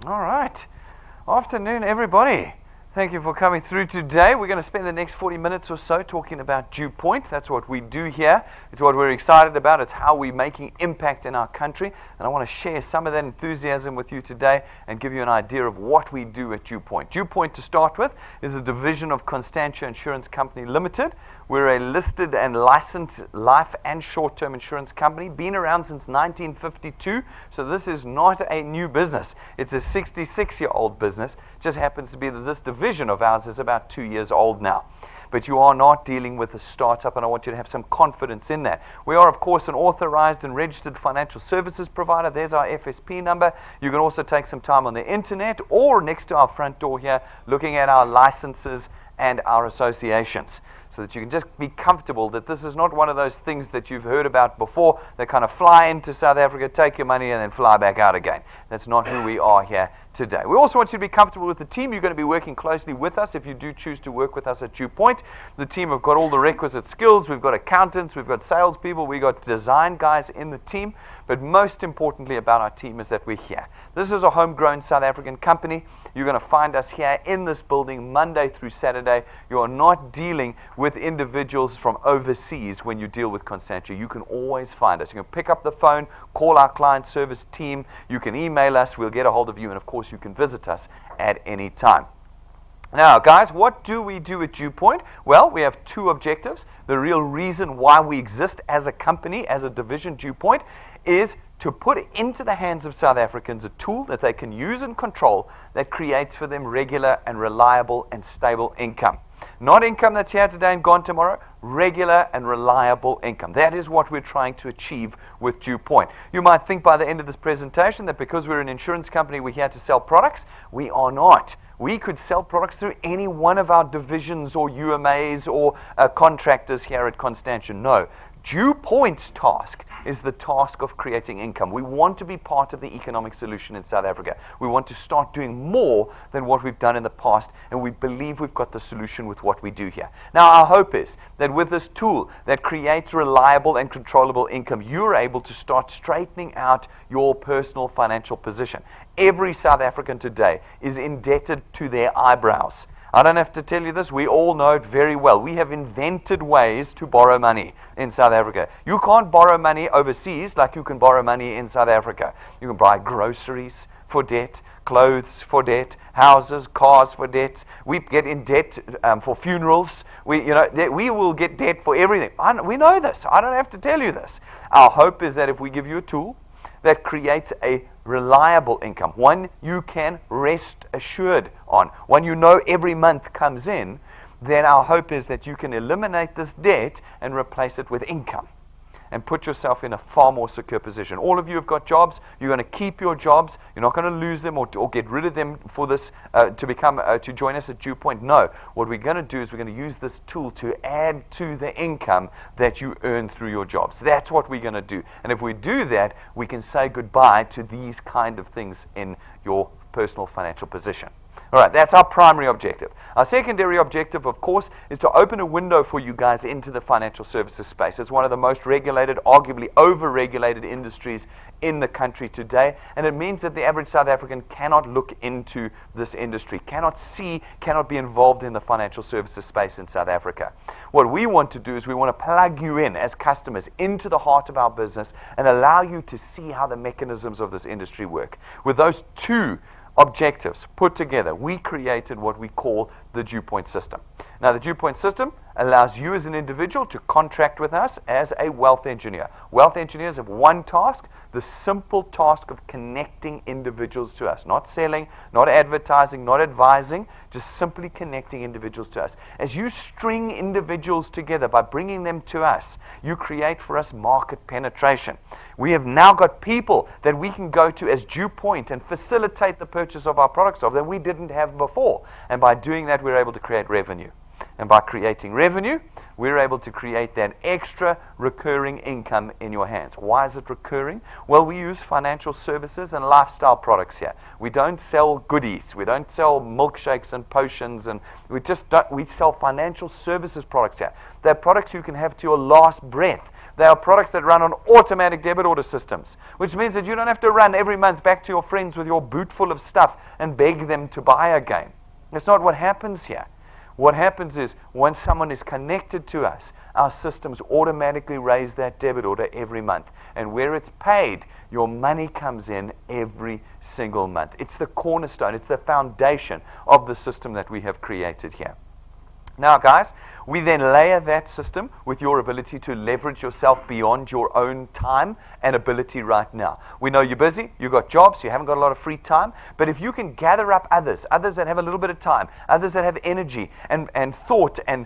All right. Afternoon, everybody. Thank you for coming through today. We're going to spend the next 40 minutes or so talking about DuePoint. That's what we do here. It's what we're excited about. It's how we're making impact in our country. And I want to share some of that enthusiasm with you today and give you an idea of what we do at DuePoint. DuePoint, to start with, is a division of Constantia Insurance Company Limited. We're a listed and licensed life and short-term insurance company, been around since 1952, so this is not a new business. It's a 66-year-old business. Just happens to be that this division of ours is about 2 years old now. But you are not dealing with a startup, and I want you to have some confidence in that. We are, of course, an authorized and registered financial services provider. There's our FSP number. You can also take some time on the internet or next to our front door here, looking at our licenses and our associations, so that you can just be comfortable that this is not one of those things that you've heard about before that kind of fly into South Africa, take your money, and then fly back out again. That's not who we are here today. We also want you to be comfortable with the team. You're going to be working closely with us if you do choose to work with us at DuePoint. The team have got all the requisite skills. We've got accountants, we've got salespeople, we've got design guys in the team. But most importantly about our team is that we're here. This is a homegrown South African company. You're going to find us here in this building Monday through Saturday. You are not dealing with individuals from overseas when you deal with Constantia. You can always find us. You can pick up the phone, call our client service team. You can email us. We'll get a hold of you. And, of course, you can visit us at any time. Now, guys, what do we do at DuePoint? Well, we have two objectives. The real reason why we exist as a company, as a division, DuePoint, is to put into the hands of South Africans a tool that they can use and control that creates for them regular and reliable and stable income. Not income that's here today and gone tomorrow, regular and reliable income. That is what we're trying to achieve with DuePoint. You might think by the end of this presentation that because we're an insurance company, we're here to sell products. We are not. We could sell products through any one of our divisions or UMAs or contractors here at Constantia. No. DuePoint's task is the task of creating income. We want to be part of the economic solution in South Africa. We want to start doing more than what we've done in the past, and we believe we've got the solution with what we do here. Now, our hope is that with this tool that creates reliable and controllable income, you're able to start straightening out your personal financial position. Every South African today is indebted to their eyebrows. I don't have to tell you this. We all know it very well. We have invented ways to borrow money in South Africa. You can't borrow money overseas like you can borrow money in South Africa. You can buy groceries for debt, clothes for debt, houses, cars for debt. We get in debt for funerals. We will get debt for everything. We know this. I don't have to tell you this. Our hope is that if we give you a tool that creates a reliable income, one you can rest assured on, one you know every month comes in, then our hope is that you can eliminate this debt and replace it with income and put yourself in a far more secure position. All of you have got jobs. You're going to keep your jobs. You're not going to lose them or get rid of them for this to join us at DuePoint. No. What we're going to do is we're going to use this tool to add to the income that you earn through your jobs. That's what we're going to do. And if we do that, we can say goodbye to these kind of things in your personal financial position. All right, that's our primary objective. Our secondary objective, of course, is to open a window for you guys into the financial services space. It's one of the most regulated, arguably over-regulated industries in the country today, and it means that the average South African cannot look into this industry, cannot be involved in the financial services space in South Africa. What we want to do is we want to plug you in as customers into the heart of our business and allow you to see how the mechanisms of this industry work. With those two objectives put together, we created what we call the DuePoint system. Now, the DuePoint system allows you as an individual to contract with us as a wealth engineer. Wealth engineers have one task, the simple task of connecting individuals to us. Not selling, not advertising, not advising, just simply connecting individuals to us. As you string individuals together by bringing them to us, you create for us market penetration. We have now got people that we can go to as DuePoint and facilitate the purchase of our products of that we didn't have before. And by doing that, we're able to create revenue. And by creating revenue, we're able to create that extra recurring income in your hands. Why is it recurring? Well, we use financial services and lifestyle products here. We don't sell goodies. We don't sell milkshakes and potions, and we sell financial services products here. They're products you can have to your last breath. They are products that run on automatic debit order systems, which means that you don't have to run every month back to your friends with your boot full of stuff and beg them to buy again. That's not what happens here. What happens is once someone is connected to us, our systems automatically raise that debit order every month. And where it's paid, your money comes in every single month. It's the cornerstone. It's the foundation of the system that we have created here. Now, guys, we then layer that system with your ability to leverage yourself beyond your own time and ability right now. We know you're busy, you've got jobs, you haven't got a lot of free time, but if you can gather up others that have a little bit of time, others that have energy and thought and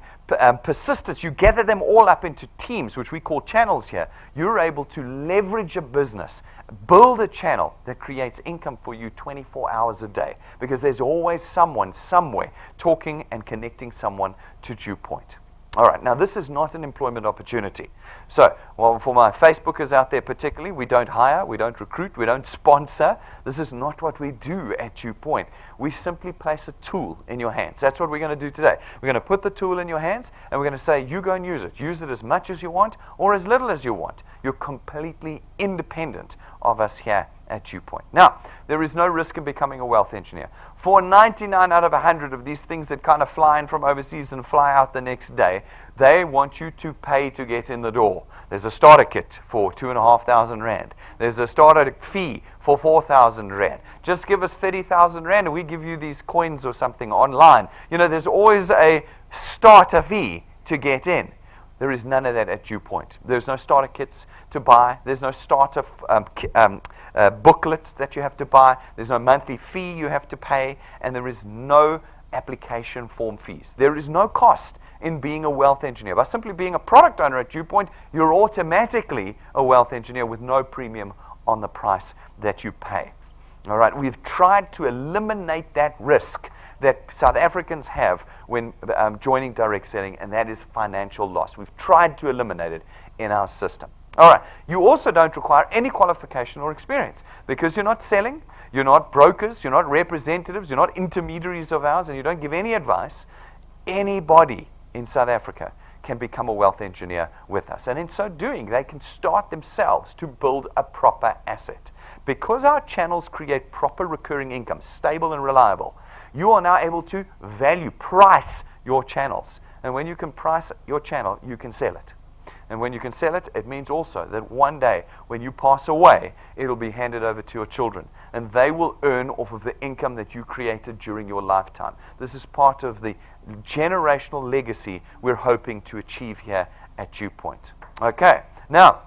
persistence, you gather them all up into teams, which we call channels here, you're able to leverage a business, build a channel that creates income for you 24 hours a day, because there's always someone somewhere talking and connecting someone to DuePoint. All right, now this is not an employment opportunity. So, well, for my Facebookers out there particularly, we don't hire, we don't recruit, we don't sponsor. This is not what we do at DuePoint. We simply place a tool in your hands. That's what we're going to do today. We're going to put the tool in your hands, and we're going to say, you go and use it. Use it as much as you want or as little as you want. You're completely independent of us here at DuePoint. Now, there is no risk in becoming a wealth engineer. For 99 out of 100 of these things that kind of fly in from overseas and fly out the next day, they want you to pay to get in the door. There's a starter kit for 2,500 Rand. There's a starter fee for 4,000 Rand. Just give us 30,000 Rand and we give you these coins or something online. You know, there's always a starter fee to get in. There is none of that at DuePoint. There's no starter kits to buy. There's no starter booklets that you have to buy. There's no monthly fee you have to pay. And there is no application form fees. There is no cost in being a wealth engineer. By simply being a product owner at DuePoint, you're automatically a wealth engineer with no premium on the price that you pay. All right, we've tried to eliminate that risk that South Africans have when joining direct selling, and that is financial loss. We've tried to eliminate it in our system. All right, you also don't require any qualification or experience because you're not selling, you're not brokers, you're not representatives, you're not intermediaries of ours, and you don't give any advice. Anybody in South Africa can become a wealth engineer with us. And in so doing, they can start themselves to build a proper asset. Because our channels create proper recurring income, stable and reliable, you are now able to price your channels. And when you can price your channel, you can sell it. And when you can sell it, it means also that one day when you pass away, it'll be handed over to your children. And they will earn off of the income that you created during your lifetime. This is part of the generational legacy we're hoping to achieve here at DuePoint. Okay, now,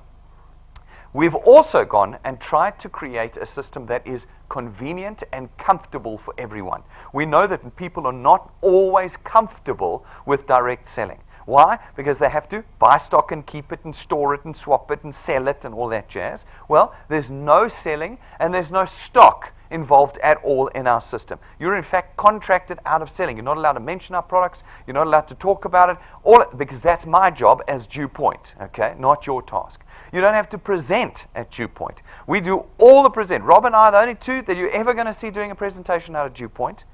we've also gone and tried to create a system that is convenient and comfortable for everyone. We know that people are not always comfortable with direct selling. Why? Because they have to buy stock and keep it and store it and swap it and sell it and all that jazz. Well, there's no selling and there's no stock involved at all in our system. You're in fact contracted out of selling. You're not allowed to mention our products. You're not allowed to talk about it, because that's my job as DuePoint, okay? Not your task. You don't have to present at DuePoint. We do all the present. Rob and I are the only two that you're ever going to see doing a presentation out of DuePoint,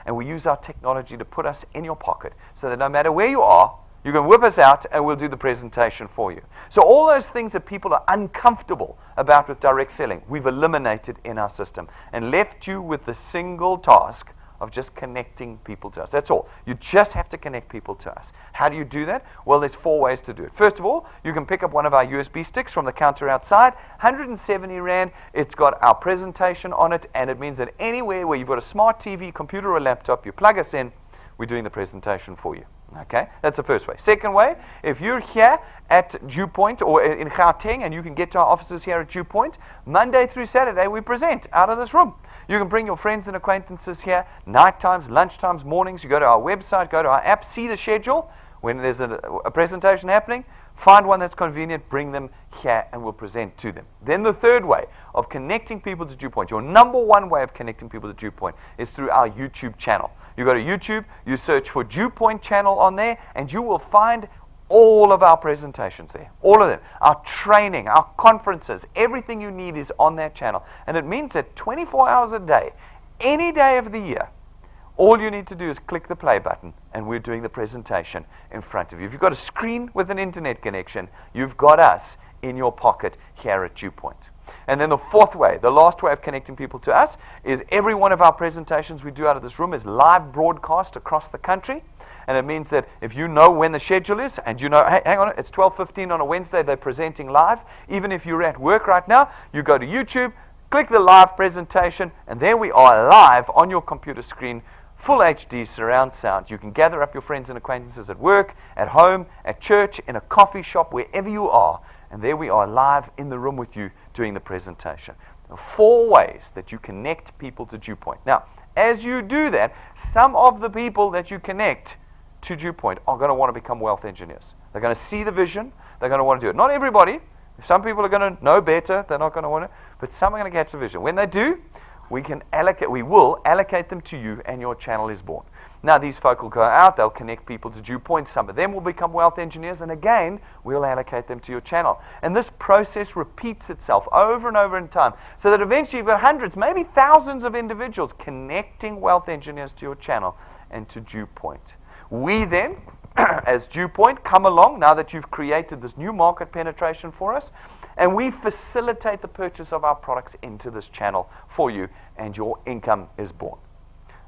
and we use our technology to put us in your pocket so that no matter where you are, you can whip us out and we'll do the presentation for you. So all those things that people are uncomfortable about with direct selling, we've eliminated in our system and left you with the single task of just connecting people to us. That's all. You just have to connect people to us. How do you do that? Well, there's 4 ways to do it. First of all, you can pick up one of our USB sticks from the counter outside, 170 Rand. It's got our presentation on it, and it means that anywhere where you've got a smart TV, computer, or laptop, you plug us in, we're doing the presentation for you. Okay, that's the first way. Second way, if you're here at DuePoint or in Gauteng and you can get to our offices here at DuePoint, Monday through Saturday we present out of this room. You can bring your friends and acquaintances here, night times, lunch times, mornings. You go to our website, go to our app, see the schedule. When there's a presentation happening, find one that's convenient, bring them here and we'll present to them. Then the third way of connecting people to DuePoint, your number one way of connecting people to DuePoint is through our YouTube channel. You go to YouTube, you search for DuePoint channel on there, and you will find all of our presentations there. All of them. Our training, our conferences, everything you need is on that channel. And it means that 24 hours a day, any day of the year, All you need to do is click the play button, and we're doing the presentation in front of you. If you've got a screen with an internet connection, you've got us in your pocket here at DuePoint. And then the fourth way, the last way of connecting people to us, is every one of our presentations we do out of this room is live broadcast across the country. And it means that if you know when the schedule is, and you know, hey, hang on, it's 12:15 on a Wednesday, they're presenting live. Even if you're at work right now, you go to YouTube, click the live presentation, and there we are live on your computer screen, full HD surround sound. You can gather up your friends and acquaintances at work, at home, at church, in a coffee shop, wherever you are. And there we are live in the room with you doing the presentation. 4 ways that you connect people to DuePoint. Now, as you do that, some of the people that you connect to DuePoint are going to want to become wealth engineers. They're going to see the vision. They're going to want to do it. Not everybody. Some people are going to know better. They're not going to want to. But some are going to catch the vision. When they do, we will allocate them to you, and your channel is born. Now, these folk will go out, they'll connect people to DuePoint. Some of them will become wealth engineers, and again, we'll allocate them to your channel. And this process repeats itself over and over in time, so that eventually you've got hundreds, maybe thousands of individuals connecting wealth engineers to your channel and to DuePoint. We then, as DuePoint, come along now that you've created this new market penetration for us, and we facilitate the purchase of our products into this channel for you, and your income is born.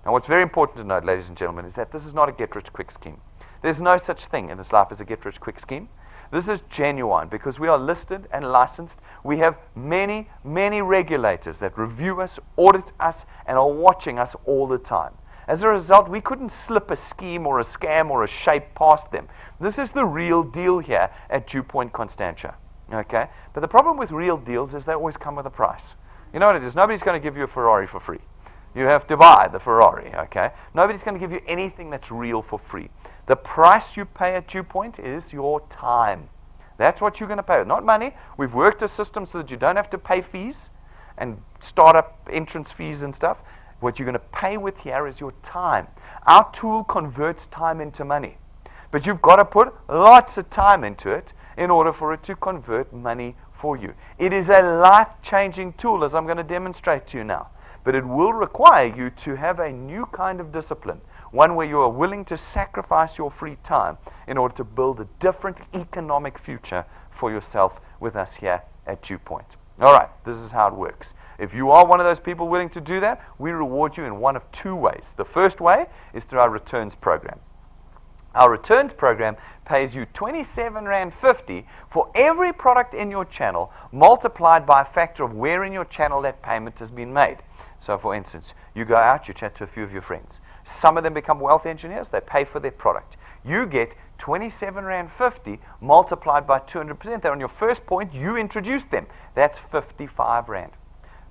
Now, what's very important to note, ladies and gentlemen, is that this is not a get-rich-quick scheme. There's no such thing in this life as a get-rich-quick scheme. This is genuine because we are listed and licensed. We have many, many regulators that review us, audit us, and are watching us all the time. As a result, we couldn't slip a scheme or a scam or a shape past them. This is the real deal here at DuePoint Constantia. Okay? But the problem with real deals is they always come with a price. You know what it is? Nobody's going to give you a Ferrari for free. You have to buy the Ferrari, okay? Nobody's going to give you anything that's real for free. The price you pay at DuePoint is your time. That's what you're going to pay. Not money. We've worked a system so that you don't have to pay fees and startup entrance fees and stuff. What you're going to pay with here is your time. Our tool converts time into money. But you've got to put lots of time into it in order for it to convert money for you. It is a life-changing tool, as I'm going to demonstrate to you now. But it will require you to have a new kind of discipline, one where you are willing to sacrifice your free time in order to build a different economic future for yourself with us here at DuePoint. All right, this is how it works. If you are one of those people willing to do that, we reward you in one of 2 ways. The first way is through our returns program. Our returns program pays you R27.50 for every product in your channel, multiplied by a factor of where in your channel that payment has been made. So, for instance, you go out, you chat to a few of your friends. Some of them become wealth engineers. They pay for their product. You get R27.50 multiplied by 200%. They're on your first point. You introduced them. That's R55.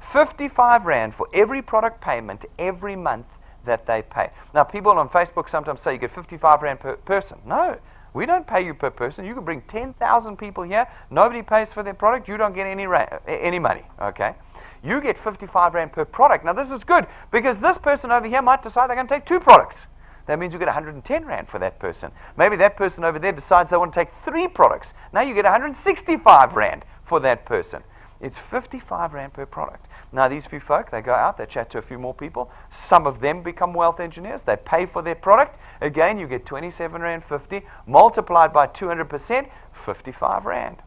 R55 for every product payment every month that they pay. Now, people on Facebook sometimes say you get R55 per person. No, we don't pay you per person. You can bring 10,000 people here. Nobody pays for their product. You don't get any money, okay? You get R55 per product. Now, this is good because this person over here might decide they're going to take 2 products. That means you get R110 for that person. Maybe that person over there decides they want to take 3 products. Now you get R165 for that person. It's R55 per product. Now, these few folk, they go out, they chat to a few more people. Some of them become wealth engineers. They pay for their product. Again, you get R27.50 multiplied by 200%, R55.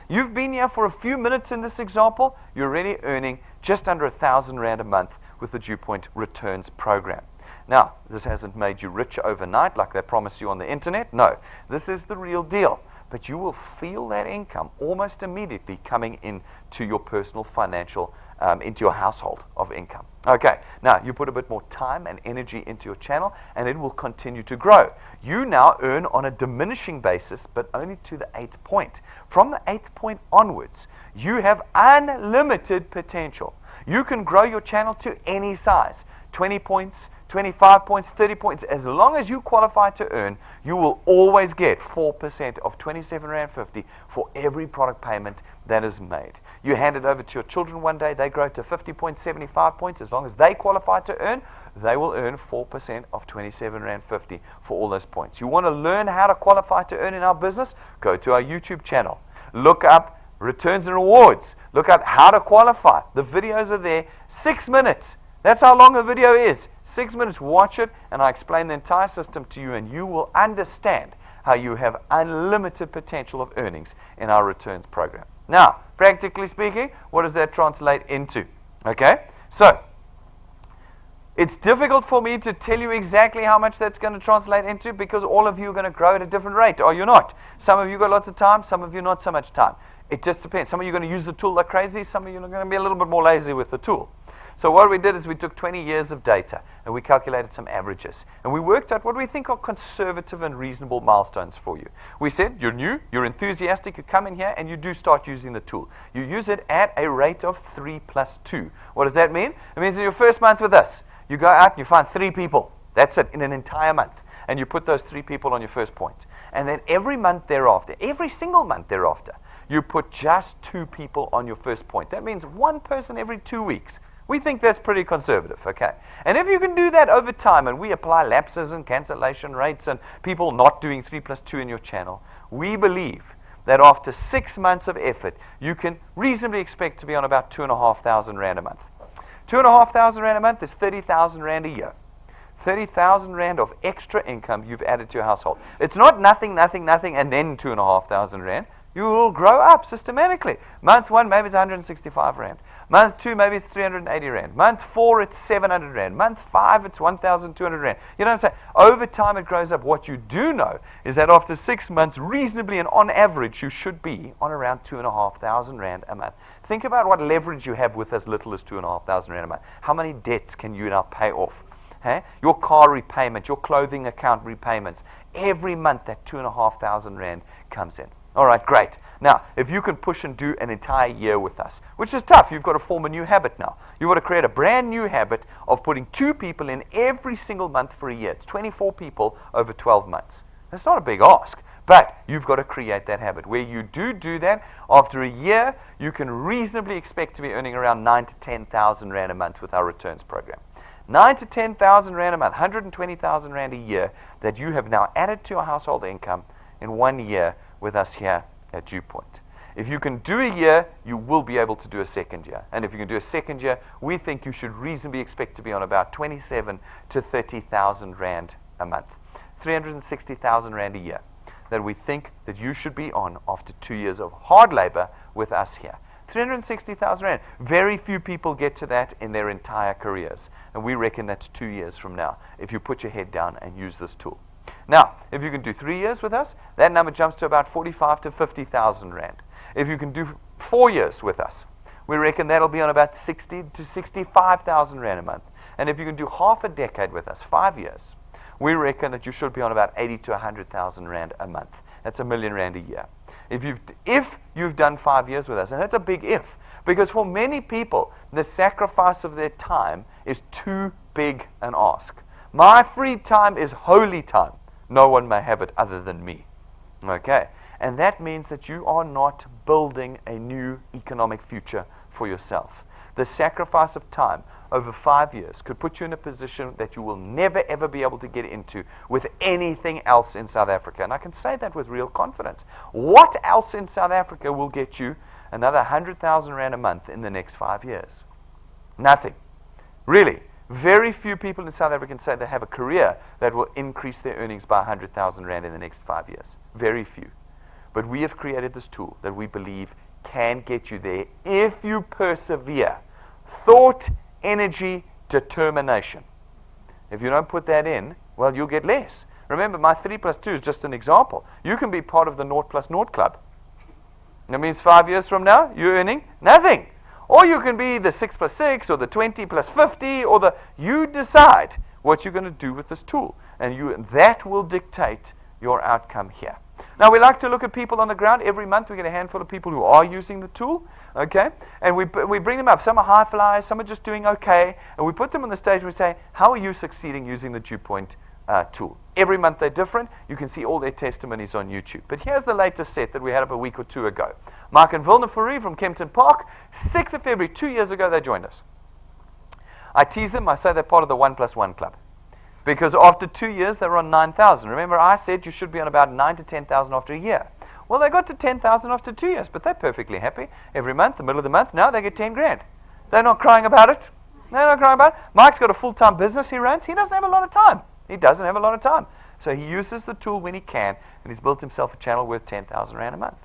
You've been here for a few minutes in this example. You're already earning just under R1,000 a month with the DuePoint Returns program. Now, this hasn't made you rich overnight like they promise you on the internet. No, this is the real deal. But you will feel that income almost immediately coming into your personal financial, into your household of income. Okay, now you put a bit more time and energy into your channel, and it will continue to grow. You now earn on a diminishing basis, but only to the 8th point. From the 8th point onwards, you have unlimited potential. You can grow your channel to any size, 20 points, 25 points, 30 points. As long as you qualify to earn, you will always get 4% of R27.50 for every product payment that is made. You hand it over to your children one day, they grow to 50 points, 75 points. As long as they qualify to earn, they will earn 4% of R27.50 for all those points. You want to learn how to qualify to earn in our business? Go to our YouTube channel. Look up Returns and Rewards. Look up how to qualify. The videos are there. 6 minutes. That's how long the video is. 6 minutes. Watch it, and I explain the entire system to you, and you will understand how you have unlimited potential of earnings in our returns program. Now, practically speaking, what does that translate into? Okay? So, it's difficult for me to tell you exactly how much that's going to translate into because all of you are going to grow at a different rate, are you not? Some of you got lots of time, some of you not so much time. It just depends. Some of you are going to use the tool like crazy, some of you are going to be a little bit more lazy with the tool. So what we did is we took 20 years of data and we calculated some averages. And we worked out what we think are conservative and reasonable milestones for you. We said, you're new, you're enthusiastic, you come in here and you do start using the tool. You use it at a rate of 3 plus 2. What does that mean? It means in your first month with us, you go out and you find 3 people. That's it, in an entire month. And you put those 3 people on your first point. And then every month thereafter, every single month thereafter, you put just 2 people on your first point. That means 1 person every 2 weeks. We think that's pretty conservative, okay? And if you can do that over time, and we apply lapses and cancellation rates and people not doing 3 plus 2 in your channel, we believe that after 6 months of effort, you can reasonably expect to be on about 2,500 Rand a month. 2,500 Rand a month is 30,000 Rand a year. 30,000 Rand of extra income you've added to your household. It's not nothing, nothing, nothing, and then 2,500 Rand. You will grow up systematically. Month 1, maybe it's 165 Rand. Month 2, maybe it's 380 Rand. Month 4, it's 700 Rand. Month 5, it's 1,200 Rand. You know what I'm saying? Over time, it grows up. What you do know is that after 6 months, reasonably and on average, you should be on around 2,500 Rand a month. Think about what leverage you have with as little as 2,500 Rand a month. How many debts can you now pay off? Hey? Your car repayment, your clothing account repayments. Every month, that 2,500 Rand comes in. All right, great. Now, if you can push and do an entire year with us, which is tough, you've got to form a new habit now. You've got to create a brand new habit of putting 2 people in every single month for a year. It's 24 people over 12 months. That's not a big ask, but you've got to create that habit. Where you do that, after a year, you can reasonably expect to be earning around 9,000 to 10,000 Rand a month with our returns program. 9,000 to 10,000 Rand a month, 120,000 Rand a year that you have now added to your household income in 1 year with us here at DuePoint. If you can do a year, you will be able to do a second year. And if you can do a second year, we think you should reasonably expect to be on about 27,000 to 30,000 Rand a month. 360,000 Rand a year that we think that you should be on after 2 years of hard labor with us here. 360,000 Rand. Very few people get to that in their entire careers. And we reckon that's 2 years from now if you put your head down and use this tool. Now, if you can do 3 years with us, that number jumps to about 45,000 to 50,000 Rand. If you can do 4 years with us, we reckon that'll be on about 60,000 to 65,000 Rand a month. And if you can do half a decade with us, 5 years, we reckon that you should be on about 80,000 to 100,000 Rand a month. That's R1,000,000 a year. If you've done 5 years with us, and that's a big if, because for many people, the sacrifice of their time is too big an ask. My free time is holy time. No one may have it other than me. Okay? And that means that you are not building a new economic future for yourself. The sacrifice of time over 5 years could put you in a position that you will never ever be able to get into with anything else in South Africa. And I can say that with real confidence. What else in South Africa will get you another 100,000 Rand a month in the next 5 years? Nothing. Really. Very few people in South Africa can say they have a career that will increase their earnings by 100,000 Rand in the next 5 years. Very few. But we have created this tool that we believe can get you there if you persevere. Thought, energy, determination. If you don't put that in, well, you'll get less. Remember, my 3 plus 2 is just an example. You can be part of the 0 plus 0 club. That means 5 years from now, you're earning nothing. Or you can be the 6 plus 6 or the 20 plus 50 or you decide what you're going to do with this tool. And that will dictate your outcome here. Now, we like to look at people on the ground. Every month we get a handful of people who are using the tool, okay? And we bring them up. Some are high flyers, some are just doing okay. And we put them on the stage and we say, how are you succeeding using the DuePoint tool? Every month they're different. You can see all their testimonies on YouTube. But here's the latest set that we had up a week or 2 ago. Mark and Vilna Fourie from Kempton Park, 6th of February, 2 years ago, they joined us. I tease them. I say they're part of the 1 plus 1 club. Because after 2 years, they were on 9,000. Remember, I said you should be on about 9,000 to 10,000 after a year. Well, they got to 10,000 after 2 years, but they're perfectly happy. Every month, the middle of the month, now they get 10 grand. They're not crying about it. They're not crying about it. Mike's got a full-time business he runs. He doesn't have a lot of time. He doesn't have a lot of time. So he uses the tool when he can, and he's built himself a channel worth 10,000 Rand a month.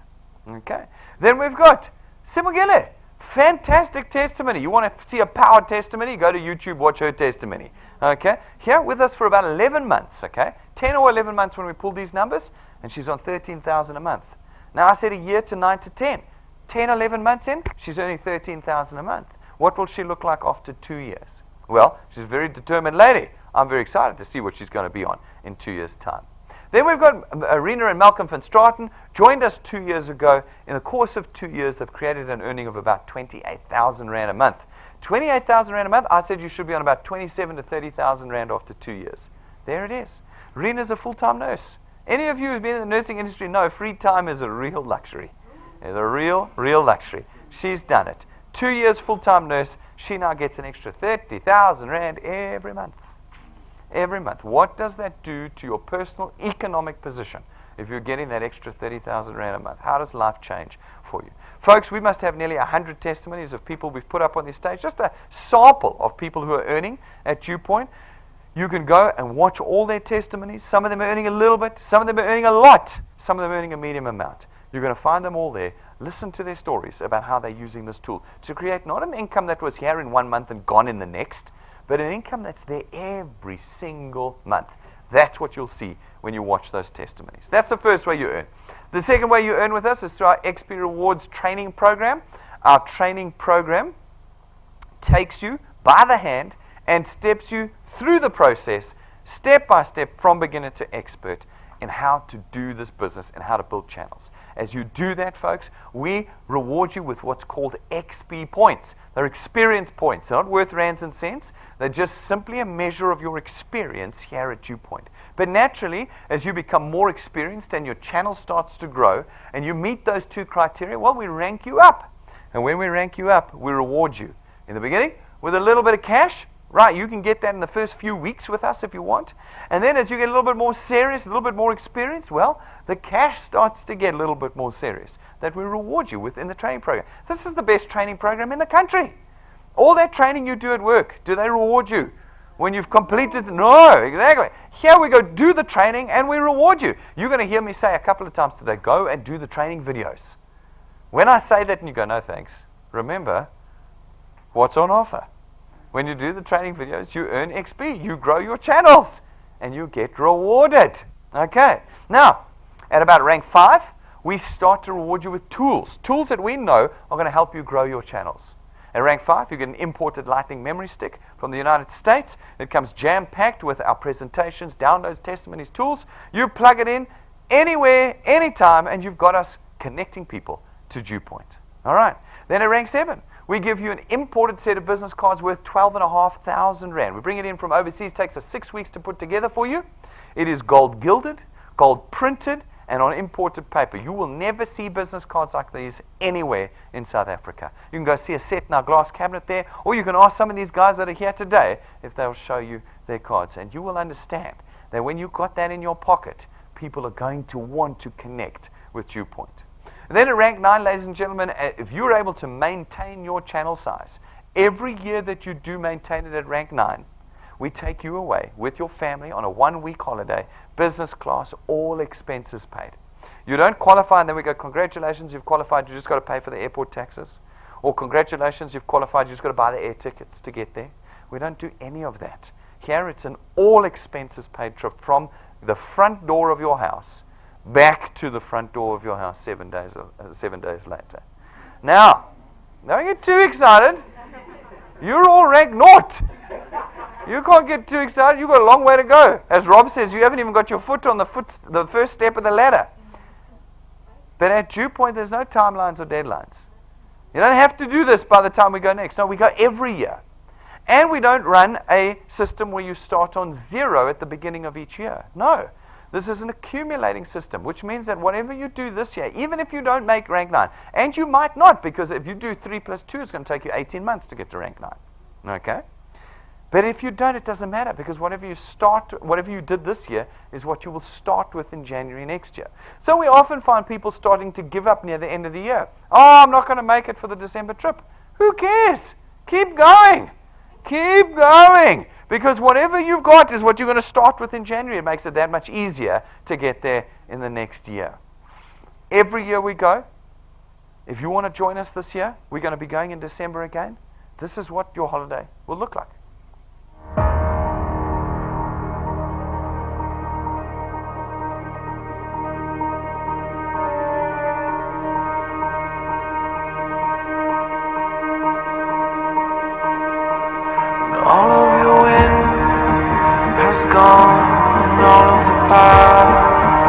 Okay. Then we've got Simugele. Fantastic testimony. You want to see a power testimony? Go to YouTube, watch her testimony. Okay. Here with us for about 11 months. Okay. 10 or 11 months when we pulled these numbers, and she's on 13,000 a month. Now I said a year to 9 to 10. 10, 11 months in, she's earning 13,000 a month. What will she look like after 2 years? Well, she's a very determined lady. I'm very excited to see what she's going to be on in 2 years' time. Then we've got Arena and Malcolm van Straten, joined us 2 years ago. In the course of 2 years, they've created an earning of about 28,000 Rand a month. 28,000 Rand a month, I said you should be on about 27 to 30,000 Rand after 2 years. There it is. Rena's a full-time nurse. Any of you who've been in the nursing industry know free time is a real luxury. It's a real luxury. She's done it. 2 years full-time nurse, she now gets an extra 30,000 Rand every month. Every month. What does that do to your personal economic position if you're getting that extra 30,000 Rand a month? How does life change for you? Folks, we must have nearly 100 testimonies of people we've put up on this stage. Just a sample of people who are earning at DuePoint. You can go and watch all their testimonies. Some of them are earning a little bit. Some of them are earning a lot. Some of them are earning a medium amount. You're going to find them all there. Listen to their stories about how they're using this tool to create not an income that was here in 1 month and gone in the next, but an income that's there every single month. That's what you'll see when you watch those testimonies. That's the first way you earn. The second way you earn with us is through our XP Rewards training program. Our training program takes you by the hand and steps you through the process, step by step, from beginner to expert, in how to do this business and how to build channels. As you do that, folks, we reward you with what's called XP points. They're experience points. They're not worth rands and cents. They're just simply a measure of your experience here at DuePoint. But naturally, as you become more experienced and your channel starts to grow and you meet those two criteria, well, we rank you up. And when we rank you up, we reward you. In the beginning, with a little bit of cash. Right, you can get that in the first few weeks with us if you want. And then as you get a little bit more serious, a little bit more experience, well, the cash starts to get a little bit more serious that we reward you with in the training program. This is the best training program in the country. All that training you do at work, do they reward you when you've completed? No, exactly. Here we go, do the training and we reward you. You're going to hear me say a couple of times today, go and do the training videos. When I say that and you go, no thanks, remember what's on offer. When you do the training videos, you earn XP. You grow your channels, and you get rewarded. Okay. Now, at about rank 5, we start to reward you with tools. Tools that we know are going to help you grow your channels. At rank 5, you get an imported Lightning memory stick from the United States. It comes jam-packed with our presentations, downloads, testimonies, tools. You plug it in anywhere, anytime, and you've got us connecting people to DuePoint. All right. Then at rank 7, we give you an imported set of business cards worth 12,500 Rand. We bring it in from overseas. It takes us 6 weeks to put together for you. It is gold gilded, gold printed, and on imported paper. You will never see business cards like these anywhere in South Africa. You can go see a set in our glass cabinet there, or you can ask some of these guys that are here today if they'll show you their cards. And you will understand that when you've got that in your pocket, people are going to want to connect with DuePoint. And then at rank 9, ladies and gentlemen, if you're able to maintain your channel size, every year that you do maintain it at rank 9, we take you away with your family on a 1-week holiday, business class, all expenses paid. You don't qualify and then we go, congratulations, you've qualified, you just got to pay for the airport taxes. Or congratulations, you've qualified, you just got to buy the air tickets to get there. We don't do any of that. Here it's an all expenses paid trip from the front door of your house back to the front door of your house 7 days later. Now, don't get too excited. You're all ranked naught. You can't get too excited. You've got a long way to go. As Rob says, you haven't even got your foot on the first step of the ladder. But at DuePoint, there's no timelines or deadlines. You don't have to do this by the time we go next. No, we go every year. And we don't run a system where you start on 0 at the beginning of each year. No. This is an accumulating system, which means that whatever you do this year, even if you don't make rank 9, and you might not, because if you do 3 plus 2, it's going to take you 18 months to get to rank 9. Okay? But if you don't, it doesn't matter, because whatever you did this year is what you will start with in January next year. So we often find people starting to give up near the end of the year. Oh, I'm not going to make it for the December trip. Who cares? Keep going. Keep going. Because whatever you've got is what you're going to start with in January. It makes it that much easier to get there in the next year. Every year we go. If you want to join us this year, we're going to be going in December again. This is what your holiday will look like. All of your wind has gone, and all of the paths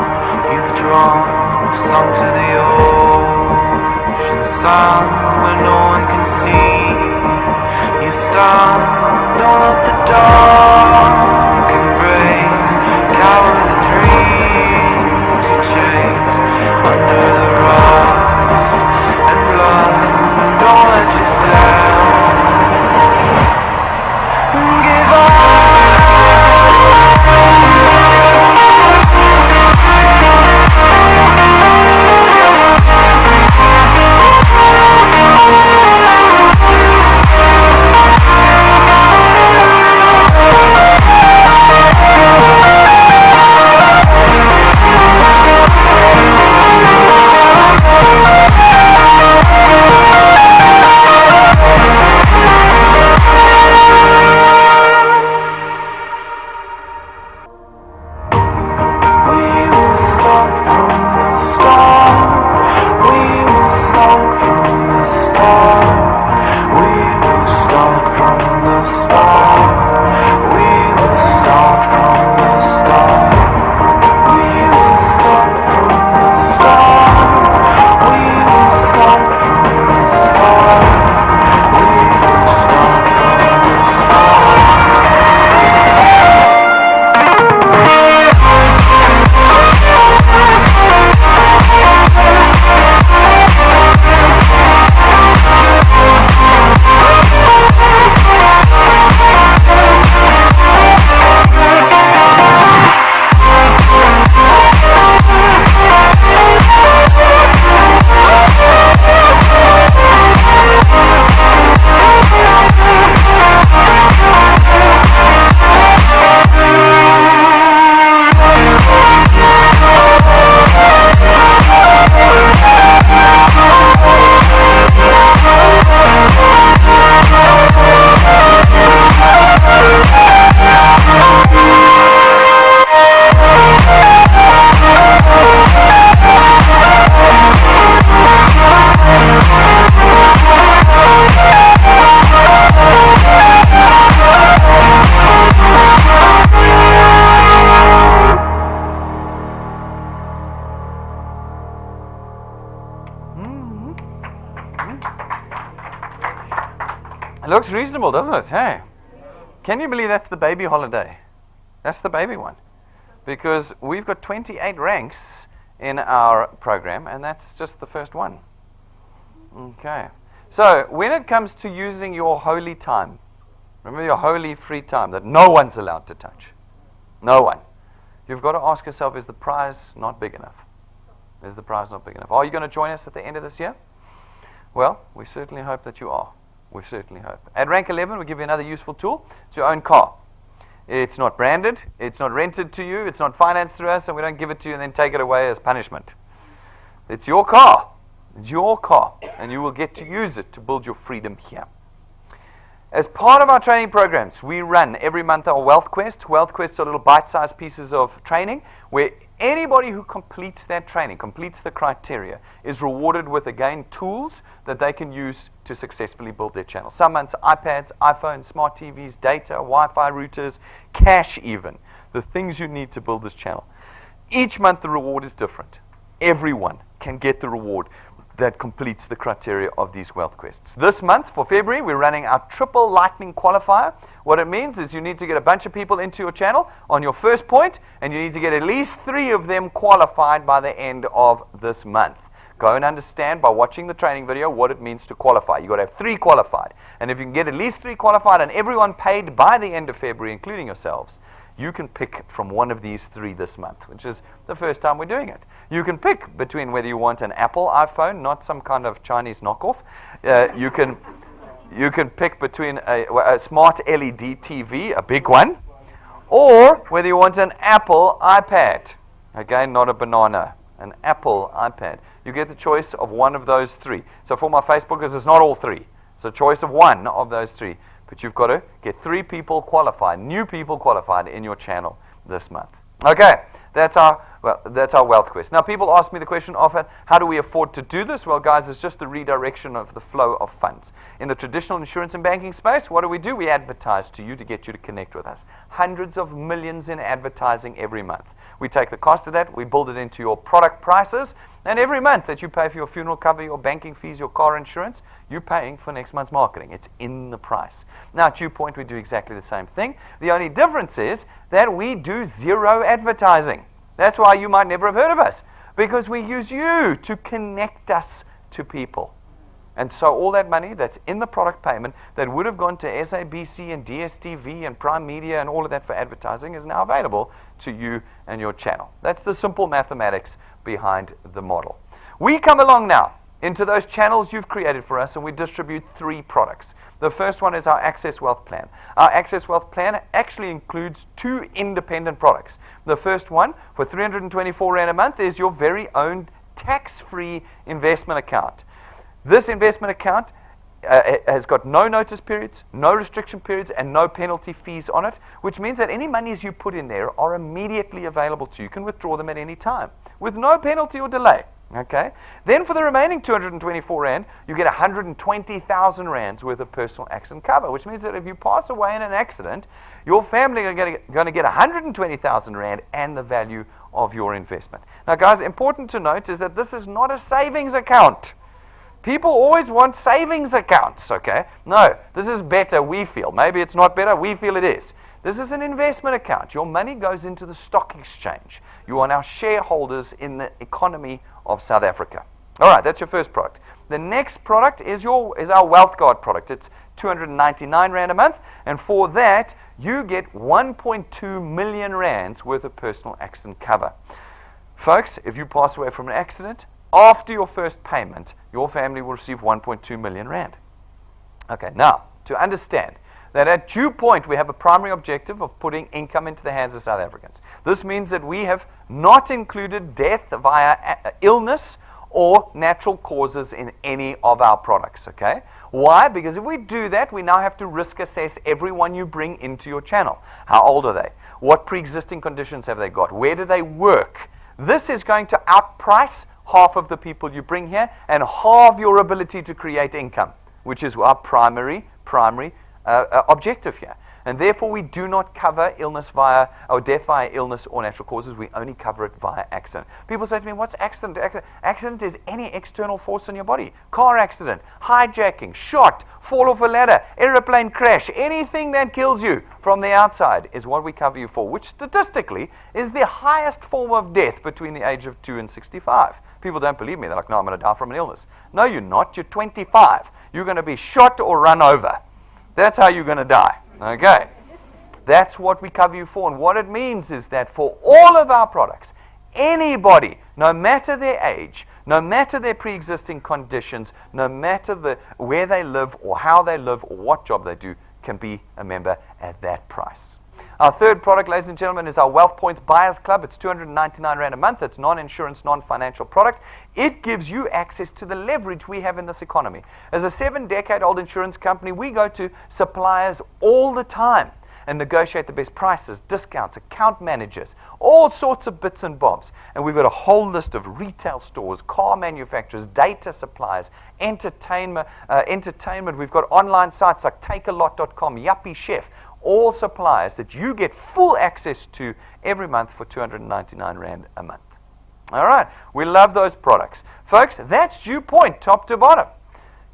you've drawn have sunk to the ocean sun where no one can see. You stand all at the dark embrace, cower the dreams you chase under the rust and blood. Don't let yourself give up. It looks reasonable, doesn't it? Hey, can you believe that's the baby holiday? That's the baby one. Because we've got 28 ranks in our program, and that's just the first one. Okay. So when it comes to using your holy time, remember your holy free time that no one's allowed to touch. No one. You've got to ask yourself, is the prize not big enough? Is the prize not big enough? Are you going to join us at the end of this year? Well, we certainly hope that you are. We certainly hope. At rank 11, we give you another useful tool. It's your own car. It's not branded. It's not rented to you. It's not financed through us, and we don't give it to you and then take it away as punishment. It's your car. It's your car, and you will get to use it to build your freedom here. As part of our training programs, we run every month our Wealth Quest. Wealth Quests are little bite-sized pieces of training where anybody who completes that training, completes the criteria, is rewarded with, again, tools that they can use to successfully build their channel. Some months, iPads, iPhones, smart TVs, data, Wi-Fi routers, cash even, the things you need to build this channel. Each month, the reward is different. Everyone can get the reward that completes the criteria of these Wealth Quests. This month, for February, we're running our triple lightning qualifier. What it means is you need to get a bunch of people into your channel on your first point, and you need to get at least 3 of them qualified by the end of this month. Go and understand by watching the training video what it means to qualify. You've got to have 3 qualified. And if you can get at least 3 qualified and everyone paid by the end of February, including yourselves, you can pick from one of these 3 this month, which is the first time we're doing it. You can pick between whether you want an Apple iPhone, not some kind of Chinese knockoff. You can You can pick between a smart LED TV, a big one, or whether you want an Apple iPad. Again, not a banana, an Apple iPad. You get the choice of one of those three. So for my Facebookers, it's not all three. It's a choice of one of those three. But you've got to get 3 people qualified, new people qualified in your channel this month. Okay, that's our wealth quest. Now, people ask me the question often, how do we afford to do this? Well, guys, it's just the redirection of the flow of funds. In the traditional insurance and banking space, what do? We advertise to you to get you to connect with us. Hundreds of millions in advertising every month. We take the cost of that, we build it into your product prices, and every month that you pay for your funeral cover, your banking fees, your car insurance, you're paying for next month's marketing. It's in the price. Now, at DuePoint, we do exactly the same thing. The only difference is that we do 0 advertising. That's why you might never have heard of us, because we use you to connect us to people. And so all that money that's in the product payment that would have gone to SABC and DSTV and Prime Media and all of that for advertising is now available to you and your channel. That's the simple mathematics behind the model. We come along now into those channels you've created for us, and we distribute 3 products. The first one is our Access Wealth Plan. Our Access Wealth Plan actually includes 2 independent products. The first one, for 324 Rand a month, is your very own tax-free investment account. This investment account has got no notice periods, no restriction periods, and no penalty fees on it, which means that any monies you put in there are immediately available to you. You can withdraw them at any time with no penalty or delay. Okay. Then for the remaining 224 Rand, you get 120,000 Rands worth of personal accident cover, which means that if you pass away in an accident, your family are going to get 120,000 Rand and the value of your investment. Now, guys, important to note is that this is not a savings account. People always want savings accounts, okay? No, this is better, we feel. Maybe it's not better, we feel it is. This is an investment account. Your money goes into the stock exchange. You are now shareholders in the economy of South Africa. All right, that's your first product. The next product is our Wealth Guard product. It's 299 Rand a month, and for that, you get 1.2 million Rands worth of personal accident cover. Folks, if you pass away from an accident, after your first payment, your family will receive 1.2 million Rand. Okay, now, to understand that at DuePoint, we have a primary objective of putting income into the hands of South Africans. This means that we have not included death via illness or natural causes in any of our products, okay? Why? Because if we do that, we now have to risk assess everyone you bring into your channel. How old are they? What pre-existing conditions have they got? Where do they work? This is going to outprice half of the people you bring here and halve your ability to create income, which is our primary objective here. And therefore, we do not cover illness or death via illness or natural causes. We only cover it via accident. People say to me, what's accident? Accident is any external force in your body. Car accident, hijacking, shot, fall off a ladder, aeroplane crash, anything that kills you from the outside is what we cover you for, which statistically is the highest form of death between the age of 2 and 65. People don't believe me. They're like, no, I'm going to die from an illness. No, you're not. You're 25. You're going to be shot or run over. That's how you're going to die. Okay. That's what we cover you for. And what it means is that for all of our products, anybody, no matter their age, no matter their pre-existing conditions, no matter where they live or how they live or what job they do, can be a member at that price. Our third product, ladies and gentlemen, is our Wealth Points Buyers Club. It's 299 Rand a month. It's non-insurance, non-financial product. It gives you access to the leverage we have in this economy. As a 7-decade-old insurance company, we go to suppliers all the time and negotiate the best prices, discounts, account managers, all sorts of bits and bobs. And we've got a whole list of retail stores, car manufacturers, data suppliers, entertainment. We've got online sites like takealot.com, Yuppie Chef, all suppliers that you get full access to every month for 299 Rand a month. All right, we love those products. Folks, that's DuePoint, top to bottom.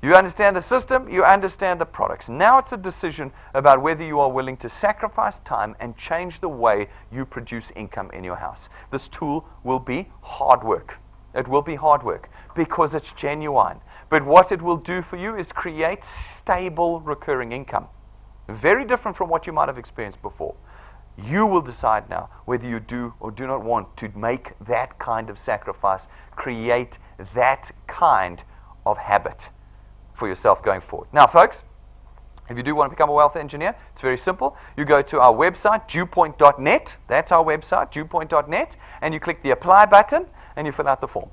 You understand the system, you understand the products. Now it's a decision about whether you are willing to sacrifice time and change the way you produce income in your house. This tool will be hard work. It will be hard work because it's genuine. But what it will do for you is create stable recurring income. Very different from what you might have experienced before. You will decide now whether you do or do not want to make that kind of sacrifice, create that kind of habit for yourself going forward. Now, folks, If you do want to become a wealth engineer, it's very simple. You go to our website, DuePoint.net. That's our website, DuePoint.net. And you click the apply button and you fill out the form.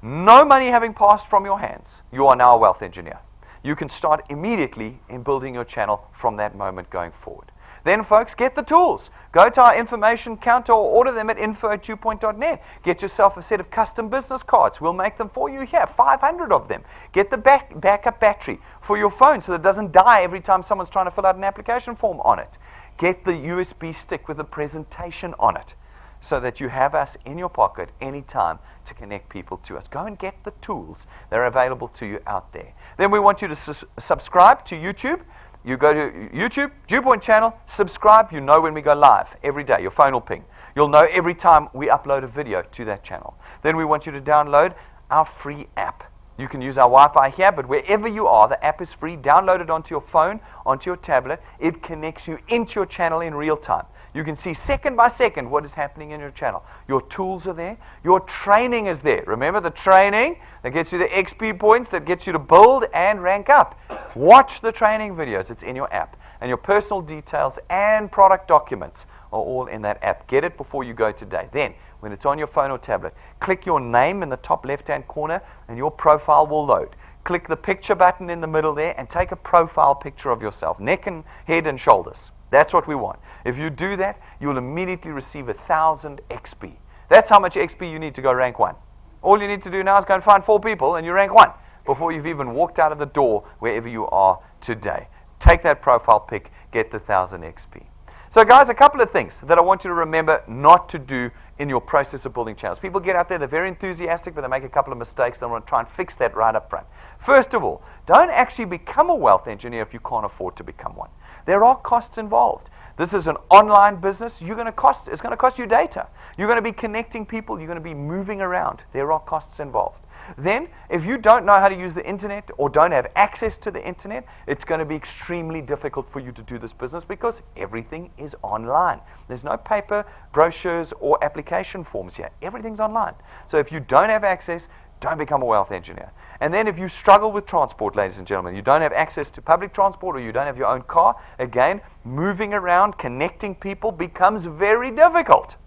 No money having passed from your hands, you are now a wealth engineer. You can start immediately in building your channel from that moment going forward. Then, folks, get the tools. Go to our information counter or order them at info@DuePoint.net. Get yourself a set of custom business cards. We'll make them for you here, 500 of them. Get the backup battery for your phone so that it doesn't die every time someone's trying to fill out an application form on it. Get the USB stick with a presentation on it so that you have us in your pocket anytime to connect people to us. Go and get the tools. They're available to you out there. Then we want you to subscribe to YouTube. You go to YouTube, DuePoint channel, subscribe. You know when we go live every day. Your phone will ping. You'll know every time we upload a video to that channel. Then we want you to download our free app. You can use our Wi-Fi here, but wherever you are, the app is free. Download it onto your phone, onto your tablet. It connects you into your channel in real time. You can see second by second what is happening in your channel. Your tools are there. Your training is there. Remember the training that gets you the XP points, that gets you to build and rank up. Watch the training videos. It's in your app. And your personal details and product documents are all in that app. Get it before you go today. Then, when it's on your phone or tablet, click your name in the top left-hand corner and your profile will load. Click the picture button in the middle there and take a profile picture of yourself, neck and head and shoulders. That's what we want. If you do that, you'll immediately receive 1,000 XP. That's how much XP you need to go rank 1. All you need to do now is go and find 4 people and you rank 1 before you've even walked out of the door wherever you are today. Take that profile pic, get the 1,000 XP. So guys, a couple of things that I want you to remember not to do in your process of building channels. People get out there, they're very enthusiastic, but they make a couple of mistakes. They want to try and fix that right up front. First of all, don't actually become a wealth engineer if you can't afford to become one. There are costs involved. This is an online business. It's going to cost you data. You're going to be connecting people. You're going to be moving around. There are costs involved. Then, if you don't know how to use the internet or don't have access to the internet, it's going to be extremely difficult for you to do this business because everything is online. There's no paper, brochures, or application forms here. Everything's online. So if you don't have access, don't become a wealth engineer. And then if you struggle with transport, ladies and gentlemen, you don't have access to public transport or you don't have your own car, again, moving around, connecting people becomes very difficult.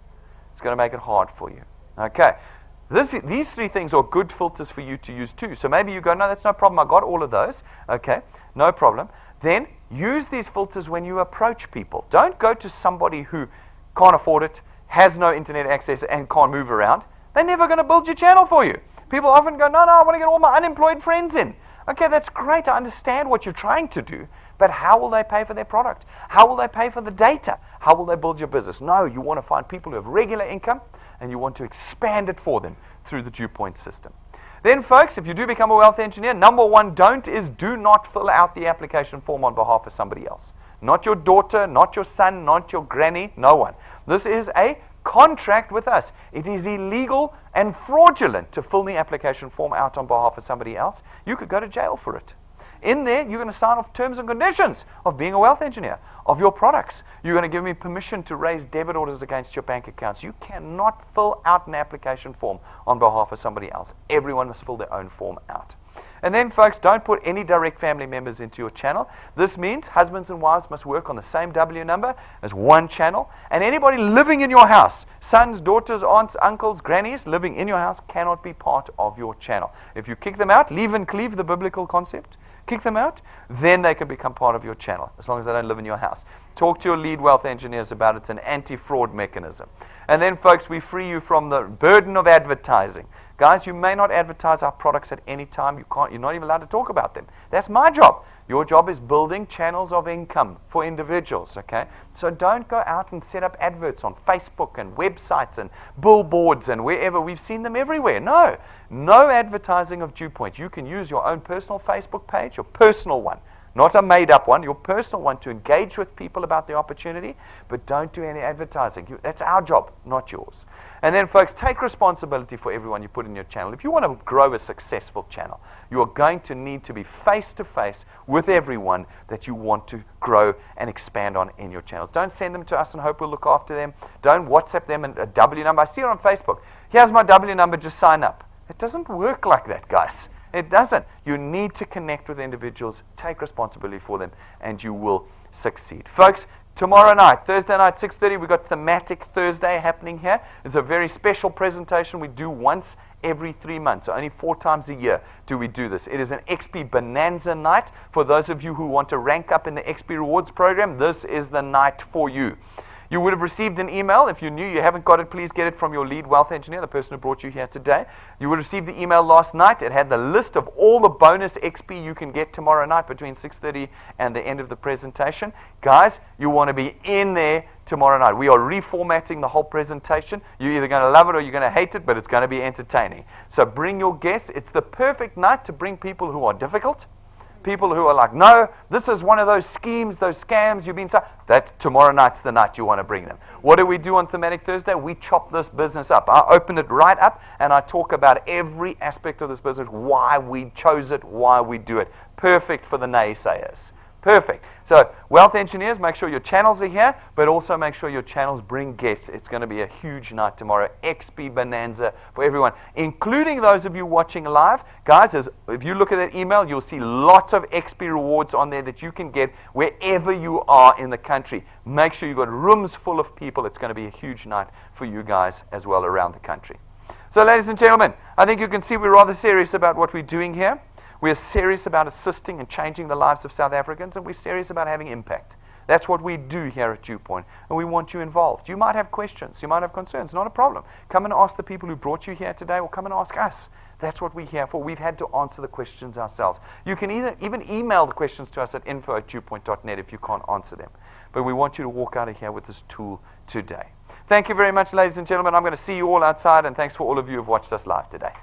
It's going to make it hard for you. Okay. These 3 things are good filters for you to use too. So maybe you go, no, that's no problem. I got all of those. Okay, no problem. Then use these filters when you approach people. Don't go to somebody who can't afford it, has no internet access, and can't move around. They're never going to build your channel for you. People often go, no, I want to get all my unemployed friends in. Okay, that's great. I understand what you're trying to do. But how will they pay for their product? How will they pay for the data? How will they build your business? No, you want to find people who have regular income and you want to expand it for them through the DuePoint system. Then, folks, if you do become a wealth engineer, number 1 do not fill out the application form on behalf of somebody else. Not your daughter, not your son, not your granny, no one. This is a contract with us. It is illegal and fraudulent to fill the application form out on behalf of somebody else. You could go to jail for it. In there, you're going to sign off terms and conditions of being a wealth engineer, of your products. You're going to give me permission to raise debit orders against your bank accounts. You cannot fill out an application form on behalf of somebody else. Everyone must fill their own form out. And then, folks, don't put any direct family members into your channel. This means husbands and wives must work on the same W number as one channel. And anybody living in your house, sons, daughters, aunts, uncles, grannies, living in your house cannot be part of your channel. If you kick them out, leave and cleave, the biblical concept, kick them out, then they can become part of your channel, as long as they don't live in your house. Talk to your lead wealth engineers about it. It's an anti-fraud mechanism. And then, folks, we free you from the burden of advertising. Guys, you may not advertise our products at any time. You're not even allowed to talk about them. That's my job. Your job is building channels of income for individuals, okay? So don't go out and set up adverts on Facebook and websites and billboards and wherever. We've seen them everywhere. No advertising of DuePoint. You can use your own personal Facebook page, your personal one. Not a made-up one, your personal one, to engage with people about the opportunity, but don't do any advertising. That's our job, not yours. And then, folks, take responsibility for everyone you put in your channel. If you want to grow a successful channel, you are going to need to be face-to-face with everyone that you want to grow and expand on in your channels. Don't send them to us and hope we'll look after them. Don't WhatsApp them a W number. I see it on Facebook. Here's my W number, just sign up. It doesn't work like that, guys. It doesn't. You need to connect with individuals, take responsibility for them, and you will succeed. Folks, tomorrow night, Thursday night, 6:30, we've got Thematic Thursday happening here. It's a very special presentation we do once every 3 months. So only 4 times a year do we do this. It is an XP Bonanza night. For those of you who want to rank up in the XP Rewards program, this is the night for you. You would have received an email. If you're new, you haven't got it, please get it from your lead wealth engineer, the person who brought you here today. You would have received the email last night. It had the list of all the bonus XP you can get tomorrow night between 6:30 and the end of the presentation. Guys, you want to be in there tomorrow night. We are reformatting the whole presentation. You're either going to love it or you're going to hate it, but it's going to be entertaining. So bring your guests. It's the perfect night to bring people who are difficult, people who are like, no, this is one of those schemes, those scams you've been. That tomorrow night's the night you want to bring them. What do we do on Thematic Thursday? We chop this business up. I open it right up and I talk about every aspect of this business, why we chose it, why we do it. Perfect for the naysayers. Perfect. So, wealth engineers, make sure your channels are here, but also make sure your channels bring guests. It's going to be a huge night tomorrow. XP Bonanza for everyone, including those of you watching live. Guys, if you look at that email, you'll see lots of XP rewards on there that you can get wherever you are in the country. Make sure you've got rooms full of people. It's going to be a huge night for you guys as well around the country. So, ladies and gentlemen, I think you can see we're rather serious about what we're doing here. We're serious about assisting and changing the lives of South Africans, and we're serious about having impact. That's what we do here at DuePoint, and we want you involved. You might have questions. You might have concerns. Not a problem. Come and ask the people who brought you here today, or come and ask us. That's what we're here for. We've had to answer the questions ourselves. You can even email the questions to us at info@duepoint.net if you can't answer them. But we want you to walk out of here with this tool today. Thank you very much, ladies and gentlemen. I'm going to see you all outside, and thanks for all of you who have watched us live today.